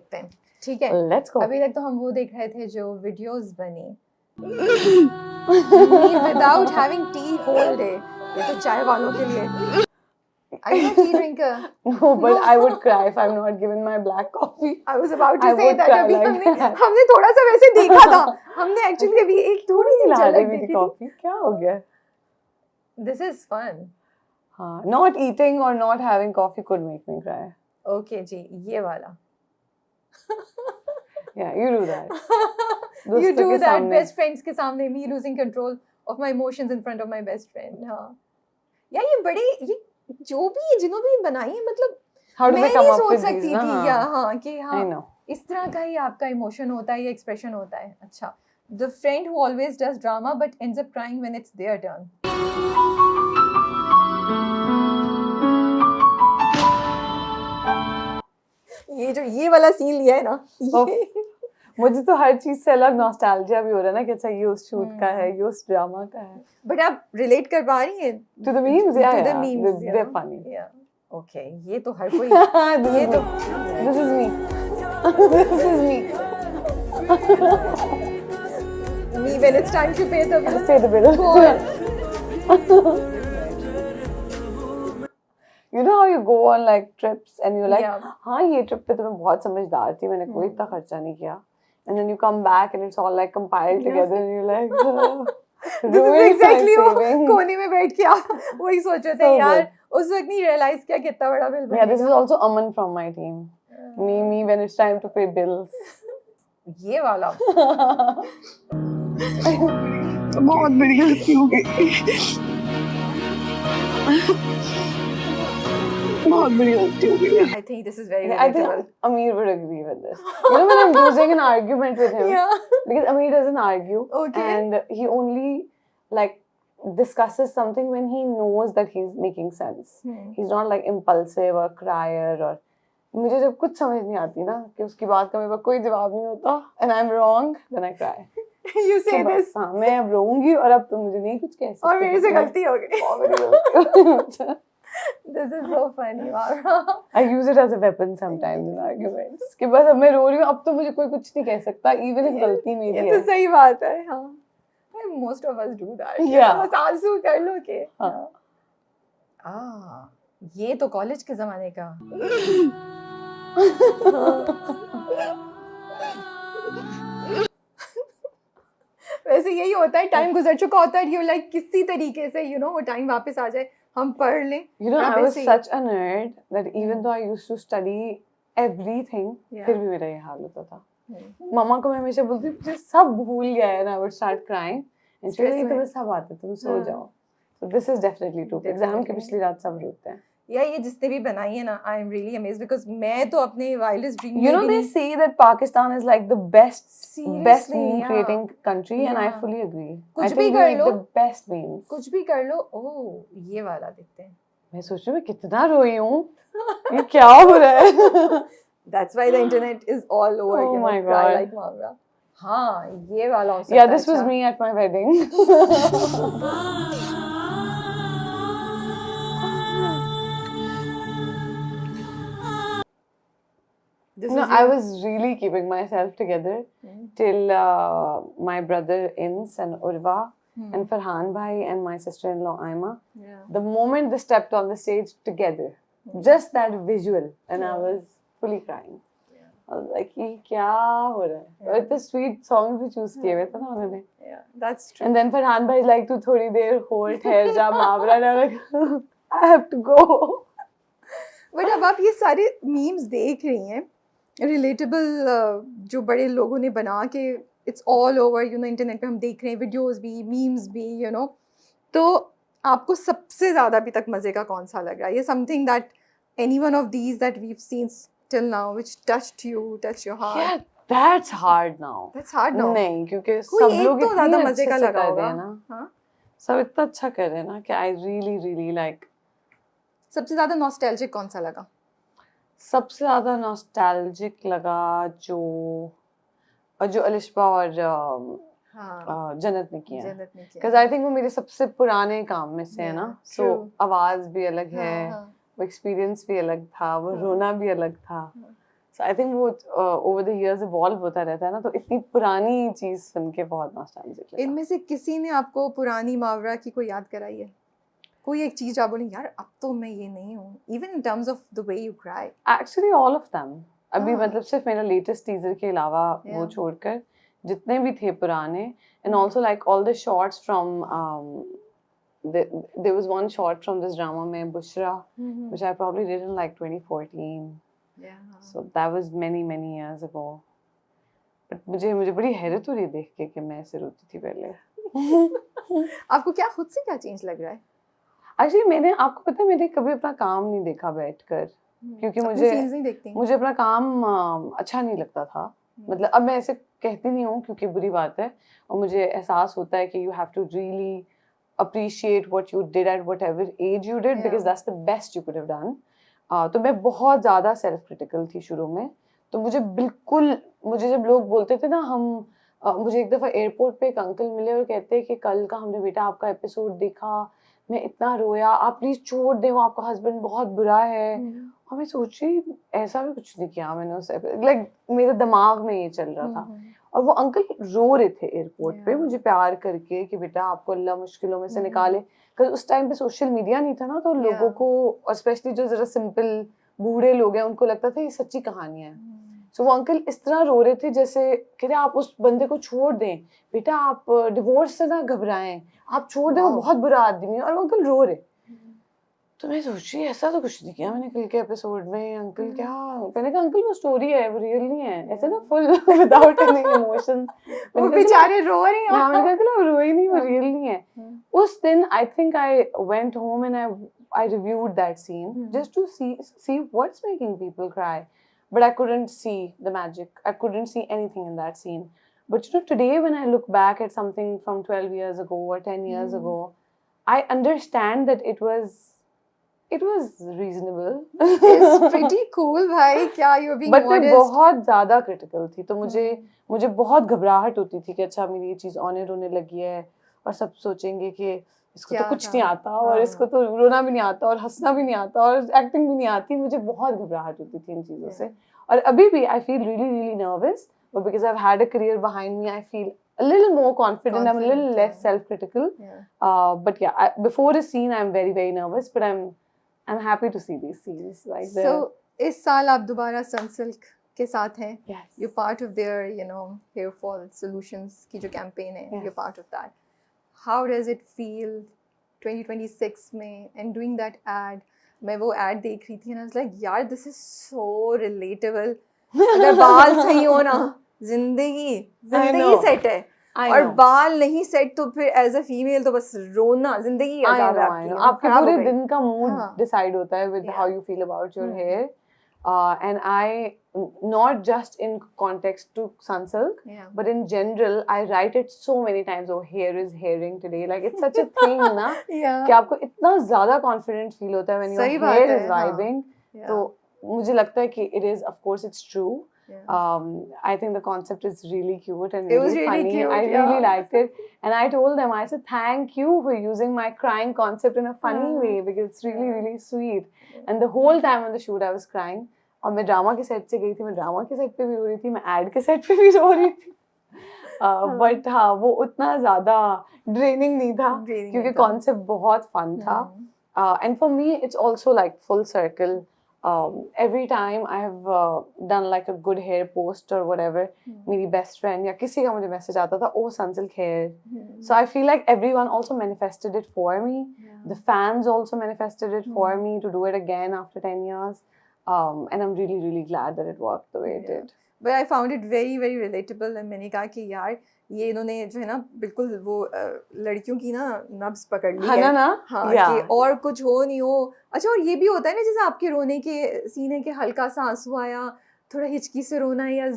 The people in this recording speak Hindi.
देखते हैं, ठीक है? Let's go. अभी तक तो हम वो देख रहे थे जो वीडियोस बनी without having tea whole day, ये तो चाय वालों के लिए। Are you a tea drinker? No, but I would cry if I'm not given my black coffee. I was about to I say would that cry अभी like that. हमने थोड़ा सा वैसे देखा था, हमने एक्चुअली अभी एक थोड़ी सी ला झलक रही मेरी देखी थी। कॉफी, क्या हो गया? This is fun. हाँ, not eating or not having coffee could make me cry. Okay जी, ये वाला। Yeah, you do that. You दोस्तों do के that सामने। best friends के सामने, me losing control of my emotions in front of my best friend। हाँ, यार ये बड़े, ये जो भी जिन्होंने भी बनाई है, मतलब How do मैं they come नहीं up सोच with सकती these? ना? थी, या हाँ कि हाँ I know. इस तरह का ही आपका इमोशन होता है या एक्सप्रेशन होता है। अच्छा, the friend who always does drama but ends up crying when it's their turn। ये जो ये वाला सीन लिया है ना, ये मुझे तो हर चीज से अलग नॉस्टैल्जिया भी हो रहा है ना कि अच्छा ये उस शूट का है, ये उस ड्रामा का है। बट आप रिलेट कर पा रही हैं To the memes, yeah, to the yeah. memes, They're funny. yeah, okay, ये तो हर कोई This ये is तो me. This is me. This is me. me when it's time to pay the bill। Pay the bill. Go on। You know how you go on like trips and you're like, Yeah. हाँ ये ट्रिप पे तो मैं बहुत समझदार थी, मैंने कोई इतना खर्चा नहीं किया, and then you come back and it's all like compiled together and you're like, This is exactly वो कोने में बैठ के आप वही सोच रहे थे So यार, good. उस वक्त नहीं रियलाइज किया कितना बड़ा बिल बनेगा। Yeah, this is also Aman from my team. Me when it's time to pay bills. ये वाला बहुत बड़ी गलती हो गई। बहुत बड़ी गलती हो गई। I think this is very I think relatable। Amir would agree with this. You know when I'm losing an argument with him, Yeah। because Amir doesn't argue, Okay। and he only like discusses something when he knows that he's making sense. He's not like impulsive or crier or मुझे जब कुछ समझ नहीं आती ना कि उसकी बात का मेरे पास कोई जवाब नहीं होता and I'm wrong, then I cry. You say this। हाँ, मैं अब रोऊंगी और अब तुम मुझे नहीं कुछ कह सकते। और मेरे से गलती हो गई। बहुत बड़ी गलती हो गई। This is so funny, Mara। I use it as a weapon sometimes in arguments. कि बस अब मैं रो रही हूँ, अब तो मुझे कोई कुछ नहीं कह सकता, even if गलती मेरी है। ये तो सही बात है, हाँ। Most of us do that। Yeah। बस आंसू कर लो के। हाँ। ये तो कॉलेज के ज़माने का। वैसे यही होता है, टाइम गुजर चुका होता है, यू लाइक किसी तरीके से यू नो वो टाइम वापस आ जाए, हम पढ़ लें। You know, I was such a nerd that even though I used to study everything, फिर भी मेरा ये हाल होता था। मम्मा को मैं हमेशा बोलती मुझे सब भूल गया है, and I would start crying. And she was like, तुम्हें सब आता है, तुम सो जाओ। So this is definitely true. Exam की पिछली रात सब रोते हैं। या ये जिसने भी बनाई है ना, I am really amazed because मैं तो अपने wildest dream You know they say that Pakistan is like the best meme creating country and I fully agree. कुछ I भी think we कर make low, the best memes. कुछ भी कर लो। ओह ये वाला देखते हैं। मैं सोच रही हूँ मैं कितना रोई हूँ, ये क्या हो रहा है? That's why the internet is all over, Oh you know, my cry God. like Mamra। हाँ ये वाला हो सकता Yeah, है। this was me at my wedding. No, I was really keeping myself together till my brother Ins and Urva and Farhan bhai and my sister-in-law Aima. Yeah। The moment they stepped on the stage together, just that visual, and I was fully crying. I was like, ये क्या हो रहा है? और इतने sweet songs भी choose किए हुए थे ना उन्होंने. Yeah, that's true। And then Farhan bhai like to थोड़ी देर hold ठहर जा मावरा, and I'm like, I have to go. But अब आप ये सारे मीम्स देख रही हैं, रिलेटेबल जो बड़े लोगों ने बना के, it's all over you know internet पे हम देख रहे हैं, वीडियोस भी, मीम्स भी, यू नो, तो आपको सबसे ज़्यादा अभी तक मज़े का कौन सा लग रहा है? ये something that any one of these that we have seen till now which touched your heart? Yeah, that's hard now. That's hard now। नहीं, क्योंकि कोई सब एक लोग तो ज़्यादा इतने मज़े अच्छे का से लगा कर रहे होगा। हैं ना, हाँ, सब इतना अच्छा कर रहे हैं ना कि I really like. सबसे ज़्यादा नॉस्टैल्जिक कौन सा लगा? सबसे ज़्यादा नॉस्टैल्जिक लगा जो अलिशबा और जन्नत ने किया, because I think वो मेरे सबसे पुराने काम में से है ना, so आवाज़ भी अलग है, वो एक्सपीरियंस भी अलग था, वो रोना भी अलग था, So I think वो over the years evolve होता रहता है ना, तो इतनी पुरानी चीज सुन के बहुत nostalgic लगा. इनमें से किसी ने आपको पुरानी मावरा की कोई याद कराई है? कोई एक चीज आप बोले यार अब तो मैं ये नहीं हूँ, even in terms of the way you cry? Actually all of them. अभी हाँ. मतलब सिर्फ मेरा latest teaser के अलावा वो Yeah. छोड़कर जितने भी थे पुराने, and also like all the shots from there was one shot from this drama में Bushra, which I probably did in like 2014. Yeah. So that was many years ago. But मुझे बड़ी हैरत हो रही है देख के कि मैं ऐसे रोती थी पहले. आपको क्या खुद से क्या चेंज लग रहा है? Actually मैंने आपको पता है मैंने कभी अपना काम नहीं देखा बैठकर, क्योंकि मुझे अपना काम अच्छा नहीं लगता था. मतलब अब मैं ऐसे कहती नहीं हूँ क्योंकि बुरी बात है, और मुझे एहसास होता है कि you have to really appreciate what you did at whatever age you did, because that's the best you could have done. तो मैं बहुत ज़्यादा सेल्फ क्रिटिकल थी शुरू में. तो मुझे जब लोग बोलते थे ना मुझे एक दफ़ा एयरपोर्ट पे एक अंकल मिले और कहते कि कल का हमने बेटा आपका एपिसोड देखा, मैं इतना रोया, आप प्लीज़ छोड़ दें, वो आपका हस्बैंड बहुत बुरा है. और मैं सोची ऐसा भी कुछ नहीं किया मैंने उसे, लाइक मेरे दिमाग में ये चल रहा था. और वो अंकल रो रहे थे एयरपोर्ट पे मुझे प्यार करके कि बेटा आपको अल्लाह मुश्किलों में से निकाले. क्योंकि उस टाइम पे सोशल मीडिया नहीं था ना, तो लोगों को, और स्पेशली जो जरा सिंपल बूढ़े लोग हैं, उनको लगता था ये सच्ची कहानियां हैं. सो वो अंकल इस तरह रो रहे थे जैसे कहते आप उस बंदे को छोड़ दें बेटा, आप डिवोर्स से ना घबराएं, आप छोड़ दें, वो बहुत बुरा आदमी है. और वो अंकल रो रहे. तो मैं सोची ऐसा तो कुछ नहीं किया मैंने कल के एपिसोड में. अंकल क्या, मैंने कहा अंकल वो स्टोरी है, वो रियल नहीं है, ऐसे ना फुल विदाउट एनी इमोशंस. वो बेचारे रो रहे हैं. हाँ मैंने कहा रो ही नहीं, वो रियल नहीं है. उस दिन I think I went home and I reviewed that scene just to see what's making people cry, but I couldn't see the magic, I couldn't see anything in that scene. But you know, today when I look back at something from 12 years ago or 10 years ago, I understand that it was reasonable. It's pretty cool भाई, क्या you're being honest. But मैं बहुत ज़्यादा critical थी, तो मुझे बहुत घबराहट होती थी कि अच्छा मेरी ये चीज़ ऑनर होने लगी है और सब सोचेंगे कि इसको तो कुछ नहीं आता, और इसको तो रोना भी नहीं आता और हंसना भी नहीं आता और एक्टिंग भी नहीं आती. मुझे बहुत घबराहट होती थी इन चीज़ों से. और अभी भी I feel really nervous, but because I've had a career behind me, I feel a little more confident. I'm a little less self-critical. But yeah, before a scene, I'm very nervous, but I'm happy to see these scenes. Like so, इस साल आप दोबारा सनसिल्क के साथ हैं. Yes. You're part of their, hair fall solutions की जो campaign है. Yes. You're part of that. How does it feel 2026 में and doing that ad? मैं वो ad देख रही थी and I was like, यार this is so relatable. अगर बाल सही हो ना, जिंदगी सेट है. और बाल नहीं सेट तो फिर एज अ फीमेल तो बस रोना, जिंदगी अजाब है आपकी. आपके पूरे दिन का मूड डिसाइड होता है with how you feel about your hair. And I, not just in context to Sunsilk, but in general, I write it so many times. Oh, hair is hairing today. Like it's such a thing, ना? कि आपको इतना ज़्यादा confident feel होता है when your hair is vibing. तो मुझे लगता है कि it is, of course, it's true. I think the concept is really cute and really funny. Cute, I really liked it, and I told them, I said, thank you for using my crying concept in a funny way, because it's really sweet. And the whole time on the shoot, I was crying. और मैं ड्रामा के सेट से गई थी, मैं ड्रामा के सेट पे भी रो रही थी, मैं एड के सेट पे भी रो रही थी. बट हाँ, वो उतना ज़्यादा ड्रेनिंग नहीं था क्योंकि कॉन्सेप्ट बहुत फन था. And for me it's also like full circle. Every time I have done like a good hair post or whatever, मेरी best friend या किसी का मुझे message आता था, oh Sunsilk hair. So I feel like everyone also manifested it for me. The fans also manifested it for me to do it again after 10 years. And I'm really glad that it worked the way it did. But I found it very relatable. and मैंने कहा कि यार ये इन्होंने जो है ना बिल्कुल वो लड़कियों की ना नब्ज पकड़ ली है ना? हाँ कि और कुछ हो नहीं हो. अच्छा, और ये भी होता है ना जैसे आपके रोने के सीने के हल्का सा आंसू आया, थोड़ा हिचकी से रोना या